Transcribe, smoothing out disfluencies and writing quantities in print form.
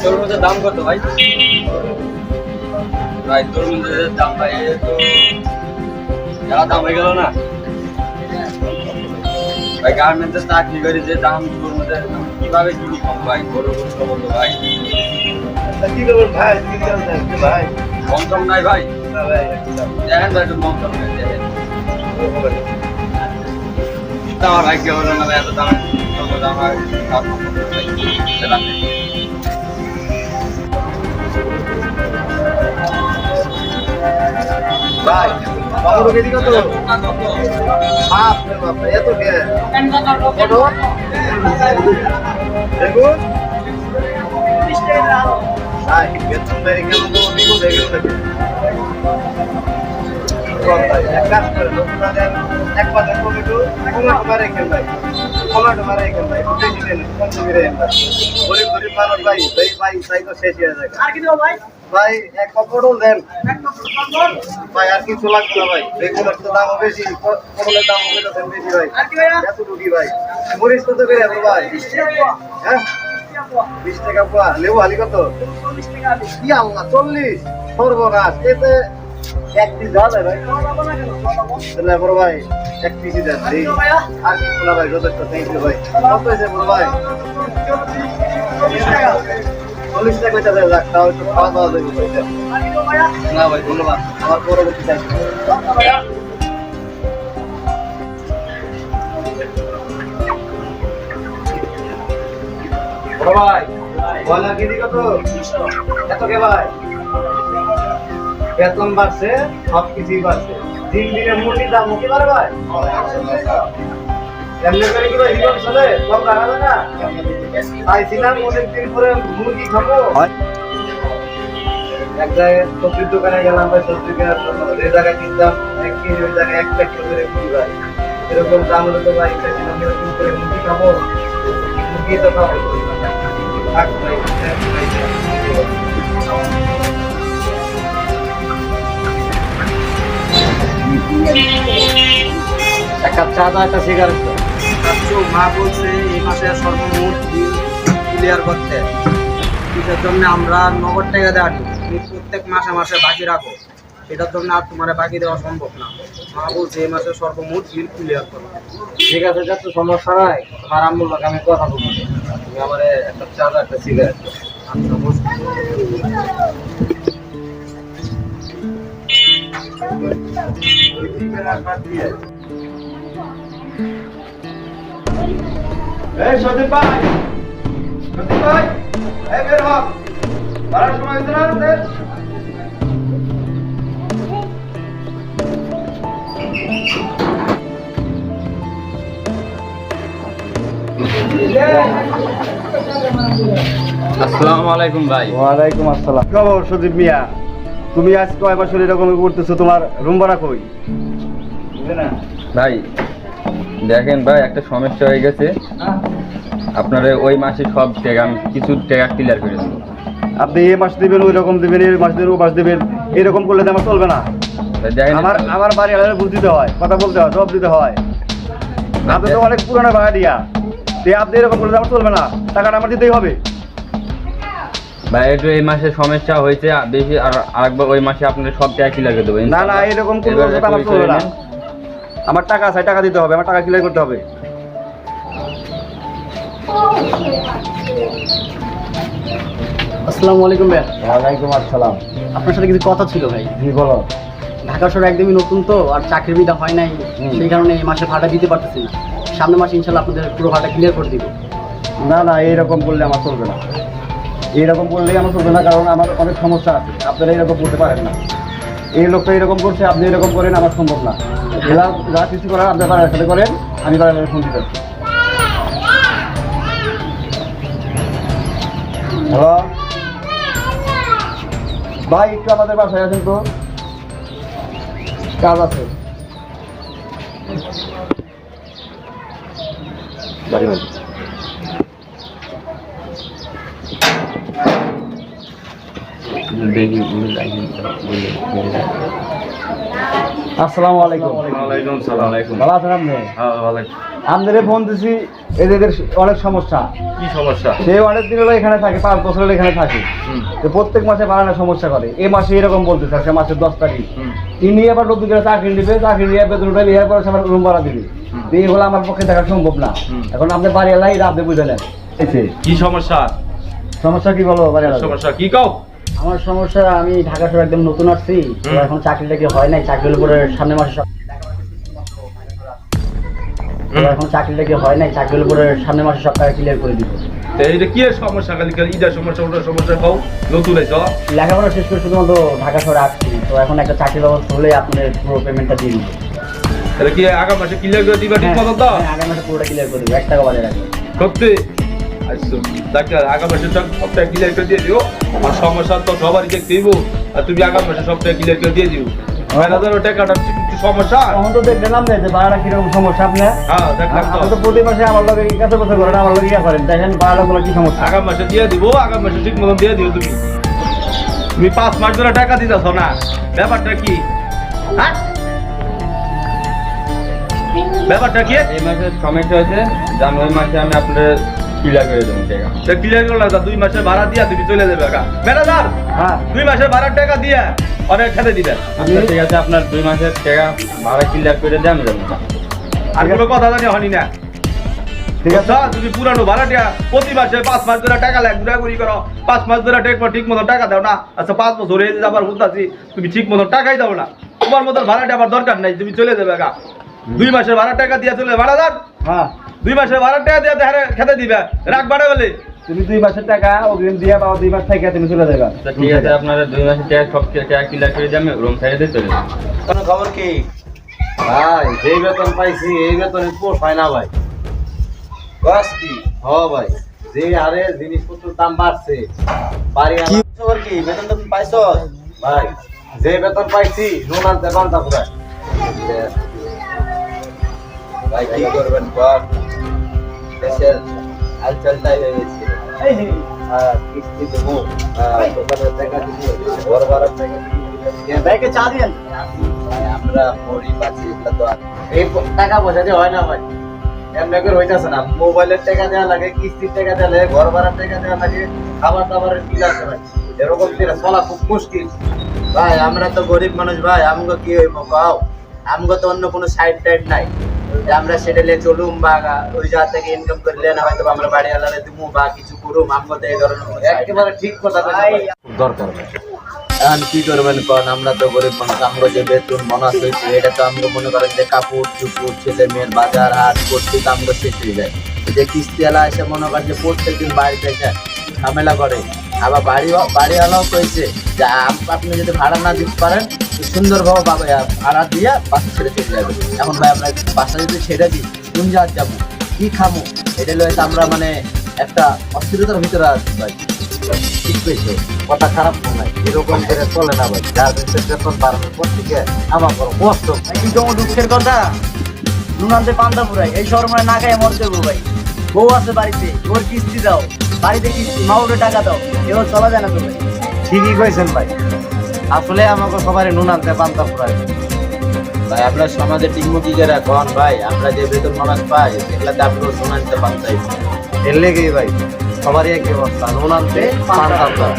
তরমুজের দাম কত ভাই? ভাই তরমুজের দাম ভাই তো যা দাম হয়ে গেল না ভাই। গার্মেন্টসের চাকরি করি যে দাম তরমুজের কিভাবে কিনি কম ভাই? গরু বলতো ভাই কি করবেন ভাই? ভাই কম টম নাই ভাই? দেখেন ভাই একটু কম টম নাই দেখেন। আমার ভাই কি হলো না ভাই এত দাম আমার ভাই টমেটো কেজি কত? এত কে দেখুন ভাই বেতন বেড়ে গেল তো বিপদ হয়ে গেল নাকি? এক কাজ করে এক পাতে টমেটো মারে খেল ভাই, টমেটো মারে খেল ভাই, বেশি দেন কম করে গরিব গরিব মানুষ ভাই ভাই ভাই তাই তো শেষ হয়ে যায়। আর কি দেবো ভাই? ভাই এক পটল দেন ভাই, আর কিছু লাগবে না ভাই। বেগুনের তো দাম বেশি, পটলের দাম বেশি ভাই। এত ঢুকি ভাই, মরিচ কত করে এত ভাই? হ্যাঁ 20 টাকা পোয়া। লেবু আলি কত? কি আল্লাহ 40 সর্বনাশ। এতে এক পিস দেওয়া যায় ভাই? তাহলে বড় ভাই এক পিসই দেন আর কিছু না ভাই, যথেষ্ট। থ্যাংক ইউ ভাই। কত হয়েছে বড় ভাই? 40 টাকা হয়েছে ভাই। তাও একটু খাওয়া দাওয়া দেবে না ভাই? ধন্যবাদ। আমার পরবর্তী চাই বড় ভাই। বয়লার কেজি কত? এত কে ভাই? বেতন বাড়ছে, সব কিছুই বাড়ছে। দিন দিনে মুরগির দাম কি বাড়ে ভাই? এমনি করে কি ভাই জীবন চলে? কম লাগাবে না? চাইছিলাম অনেকদিন পরে মুরগি খাবো। এক জায়গায় সবজির দোকানে গেলাম ভাই, সবজি কেনার জন্য। যে জায়গায় কিনতাম 1 কেজি, ওই জায়গায় 1 প্যাকেট করে মুরগি ভাই। এরকম দাম হলে তো ভাই চাইছিলাম এরকম করে মুরগি খাবো। মুরগি তো খাবো থাক ভাই। এক কাপ চা দাও, একটা সিগারেট দাও। মা বলছে এই মাসে সর্বমোট বিল ক্লিয়ার করতে, এটার জন্য আমরা নগদ টাকা দেওয়া তুমি প্রত্যেক মাসে মাসে বাকি রাখো, এটার জন্য আর তোমার বাকি দেওয়া সম্ভব না। মা বলছে এই মাসে সর্বমোট বিল ক্লিয়ার করো। ঠিক আছে, যত সমস্যা নাই। তোমার আম্মুর লোক আমি কথা বলবো। তুমি আমার একটা চা দাও, একটা সিগারেট দাও। আচ্ছা বুঝতে এই সদীপ ভাই, সদীপ ভাই, এই বের হ। বাড়ার সময় হয়েছে না আমাদের? আসসালামু আলাইকুম ভাই। ওয়ালাইকুম আসসালাম। খবর সদীপ মিয়া? তুমি আজ কয় বছর এরকম করতেছো? তোমার রুম ভাড়া কই? ভাই দেখেন ভাই, একটা সমস্যা হয়ে গেছে। আপনারা ওই মাসে সব টাকা, আমি কিছু টাকা ক্লিয়ার করে দেবো। আপনি এই মাস দিবেন, ওই রকম দিবেন, এই মাস দিবেন, ও মাস দিবেন, এরকম করলে তো আমার চলবে না। দেখেন আমার বাড়ি আলাদা বুঝ দিতে হয়, কথা বলতে হয়, জবাব দিতে হয়। আপনি তো অনেক পুরোনো ভাড়া দিয়া, আপনি এরকম করলে আমার চলবে না। টাকাটা আমার দিতেই হবে ভাই। একটু এই মাসে সমস্যা হয়েছে বেশি, আর আরেকবার ওই মাসে আপনাদের সব টাকা ক্লিয়ার করে দেবো। না না, এরকম করলে আমার চলবে না। আমার টাকা আছে, টাকা দিতে হবে, আমার টাকা ক্লিয়ার করতে হবে। আসসালামু আলাইকুম ভাই। ওয়ালাইকুম আসসালাম। আপনার সাথে কিছু কথা ছিল ভাই। জি বলো। ঢাকা শহরে একদমই নতুন তো, আর চাকরির বিধা হয় নাই, সেই কারণে এই মাসে ভাড়া দিতে পারতেছি না। সামনের মাসে ইনশাল্লাহ আপনাদের পুরো ভাড়া ক্লিয়ার করে দিব। না না, এইরকম করলে আমার চলবে না। এইরকম করলেই আমার চলবে না, কারণ আমার অনেক সমস্যা আছে, আপনারা এরকম করতে পারেন না। এই লোকটা এরকম করছে, আপনি এরকম করেন, আমার সম্ভব না। এরা যা কিছু করার আপনার বাড়ির সাথে করেন, আমি বাড়ির ফোন দিতে। হ্যালো ভাই, একটু আমাদের বাসায় আছেন তো, কাজ আছে। আসসালামু আলাইকুম। ওয়ালাইকুম সালাম। ভালো আছেন আপনি? হ্যাঁ ওয়ালাইকুম। আপনাদের ফোন দিছি, এদের অনেক সমস্যা। কি সমস্যা? সে অনেক দিন হলো এখানে থাকে, 5 বছর হলো এখানে থাকে। তো প্রত্যেক মাসে বাড়ানোর সমস্যা করে। এই মাসে এরকম বলতেছে, সে মাসের 10 তারিখ তিনি আবার নতুন করে চাকরি নিবে, চাকরি নিয়ে বেতন উঠে বিয়ে করে আমার রুম ভাড়া দিবে। তো এগুলো আমার পক্ষে দেখা সম্ভব না। এখন আপনি বাড়ি এলাই আপনি বুঝে নেন। কি সমস্যা? সমস্যা কি বলো বাড়ি এলাই? সমস্যা কি কও? আমার সমস্যা, আমি ঢাকা শহরে একদম নতুন আসছি, তো এখন চাকরিটা কি হয় নাই, চাকরির উপরে সামনের মাসে সব এখন চাকরিটা কি হয় নাই, চাকরির উপরে সামনের মাসে সব টাকা ক্লিয়ার করে দিব। তো এইটা কি এর সমস্যা? খালি খালি ইটা সমস্যা ওটা সমস্যা কও। নতুন আইছো? লেখাপড়া শেষ করে শুধুমাত্র ঢাকা শহরে আসছি, তো এখন একটা চাকরির ব্যবস্থা হলে আপনার পুরো পেমেন্টটা দিয়ে দিব। তাহলে কি আগামী মাসে ক্লিয়ার করে দিবা ঠিক মতো তো? হ্যাঁ, আগামী মাসে পুরোটা ক্লিয়ার করে দিব, 1 টাকা বাজে রাখবেন। সত্যি? আচ্ছা ডাক্তার, আগামী মাসে সবটা ক্লিয়ার করে দিয়ে দিও। আর সমস্যা তো সবারই দেখতে দিব, আর তুমি আগামী মাসে সবটা ক্লিয়ার করে দিয়ে দিও। 9,000 টাকাটা একটু সমস্যা। তখন তো দেখলাম না যে ভাড়াটা কিরকম সমস্যা আপনার। হ্যাঁ দেখলাম তো। আপনি তো প্রতি মাসে আমার লগে কাছে বছর করেন, আমার লগে ইয়া করেন, দেখেন ভাড়াগুলো কি সমস্যা। আগামী মাসে দিয়ে দিব, আগামী মাসে ঠিক মতন দিয়ে দিও। তুমি 5 মাস ধরে টাকা দিতেছ না, ব্যাপারটা কি? হ্যাঁ ব্যাপারটা কি? এই মাসের সমস্যা হয়েছে, জানুয়ারি মাসে আমি আপনার ক্লিয়ার করে দেবো টাকা। ক্লিয়ার করলে 2 মাসের ভাড়া দিয়া তুমি চলে যাবে একা। ম্যানেজার, হ্যাঁ 2 মাসের ভাড়ার টাকা দিয়ে অনেক খেতে দিবেন। আচ্ছা ঠিক আছে, আপনার 2 মাসের টাকা ভাড়া ক্লিয়ার করে দেন যাবেন। আর কোনো কথা জানি হয়নি না। ঠিক আছে। আচ্ছা তুমি পুরানো ভাড়াটা প্রতি মাসে 5 মাস ধরে টাকা লাগে ঘুরাঘুরি করো, 5 মাস ধরে ঠিক মতো টাকা দাও না। আচ্ছা 5 বছর হয়ে যাবার বুঝতেছি তুমি ঠিক মতো টাকাই দাও না। তোমার মতো ভাড়াটা আবার দরকার নাই, তুমি চলে যাবে একা। 2 মাসের ভাড়ার টাকা দিয়ে চলে ভাড়া দাও। হ্যাঁ 2 মাসের ভাড়ার টাকা দিয়ে খেতে দিবে, রাখ ভাড়া বলে। তুমি 2 মাসের টাকা অগ্রিম দিয়ে বা 2 মাস থেকে তুমি চলে যাবে। ঠিক আছে, আপনারা 2 মাসের টাকা সব টাকা ক্লিয়ার করে দিয়ে আমি রুম ছেড়ে দিয়ে চলে যাবো। কোনো খবর কি ভাই? যেই বেতন পাইছি এই বেতনে পোষায় না ভাই। বাস কি হ ভাই, যে হারে জিনিসপত্রের দাম বাড়ছে, বাড়ি কি খবর কি? বেতন তো পাইছো ভাই? যে বেতন পাইছি নুন আনতে বান্ধা পুরা ভাই। কি করবেন বল, দেশের হালচালটাই হয়ে গেছে। কিস্তি দেবো, দোকানের টাকা দিব, ঘর ভাড়ার টাকা দিব, ব্যাংকে চা দিয়েন। ভাই আমরা গরিব আছি, এটা তো আর এই টাকা পয়সা দিয়ে হয় না ভাই। এমনি করে হইতাছে না। মোবাইলের টাকা দেওয়া লাগে, কিস্তির টাকা দেওয়া লাগে, ঘর ভাড়ার টাকা দেওয়া লাগে, খাবার দাবারের বিল আছে ভাই। এরকম দিয়ে চলা খুব মুশকিল ভাই। আমরা তো গরিব মানুষ ভাই, আমগো কি হইব কাও? আমগো তো অন্য কোনো সাইড টাইড নাই যে আমরা সেটা নিয়ে চলুম বা ওই জায়গা থেকে ইনকাম করলে না হয়তো আমরা বাড়ি আলাদা দিব বা কিছু করুম। আমগো তো এই ধরনের একেবারে ঠিক কথা দরকার ভাই। এখন কি করবেন কন? আমরা তো গরিব মানুষ, আমরা যে বেতন বোনাস হয়েছে এটা তো আমরা মনে করেন যে কাপড় চুপড় ছেলে মেয়ের বাজার হাট করতে তো আমরা শেষ হয়ে যায়। যে কিস্তিওয়ালা এসে মনে করেন যে প্রত্যেকদিন বাড়িতে এসে ঝামেলা করে। আবার বাড়িওয়ালাও কইছে যে আপনি যদি ভাড়া না দিতে পারেন সুন্দরভাবে ভাড়া দিয়ে বাসা ছেড়ে চলে যাবে। এখন ভাই আমরা বাসা যদি ছেড়ে দিই কোন জাত যাবো, কি খামো? এটা লইতে আমরা মানে একটা অস্থিরতার ভিতরে আছি ভাই। ঠিক পেয়েছো, কথা খারাপ নয়, এরকম করে চলে না ভাই। যার বেতন বাড়ানোর পর থেকে আমার বড় কষ্ট। কি তোমার দুঃখের কথা, নুন আনতে পান্তা ফুরাই, এই শহর মানে না খাই মরতে হবো ভাই। বউ আছে বাড়িতে, ওর কিস্তি দাও, বাড়িতে কিস্তি, মা ওরে টাকা দাও, এবার চলা যায় না তো ভাই। ঠিকই কইছেন ভাই, আসলে আমাকে সবারই নুন আনতে পান্তা ফুরায় ভাই। আপনার সমাজে টিকমুকি করে রাখন ভাই, আমরা যে বেতন মানুষ পাই সেগুলাতে আপনার নুন আনতে পান্তাই এর লেগেই ভাই সবারই একই অবস্থা, নুন আনতে পান্তা ফুরায়।